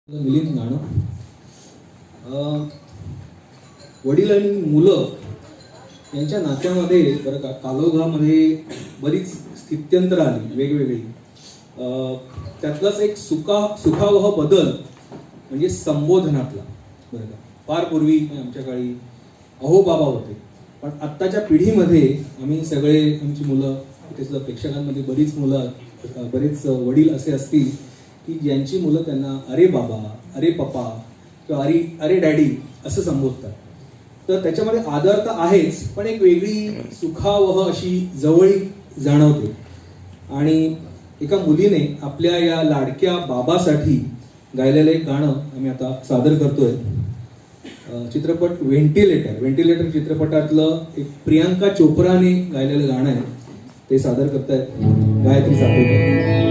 मिलिंद गाणं वडील आणि मुलं यांच्या नात्यामध्ये बरं का कालोखामध्ये बरीच स्थित्यंतर आली वेगवेगळी. त्यातलाच एक सुखावह बदल म्हणजे संबोधनातला. बरं का फार पूर्वी आमच्या काळी अहो बाबा होते, पण आत्ताच्या पिढीमध्ये आम्ही सगळे आमची मुलं इथे सुद्धा प्रेक्षकांमध्ये बरीच मुलं बरेच वडील असे असतील की ज्यांची मुलं त्यांना अरे बाबा, अरे पप्पा किंवा अरे डॅडी असं संबोधतात. तर त्याच्यामध्ये आदर तर आहेच, पण एक वेगळी सुखावह अशी जवळीक जाणवते. आणि एका मुलीने आपल्या या लाडक्या बाबासाठी गायलेलं एक गाणं आम्ही आता सादर करतोय. चित्रपट व्हेंटिलेटर चित्रपटातलं एक प्रियांका चोप्राने गायलेलं गाणं आहे, ते सादर करतायत गायत्री सापेकर.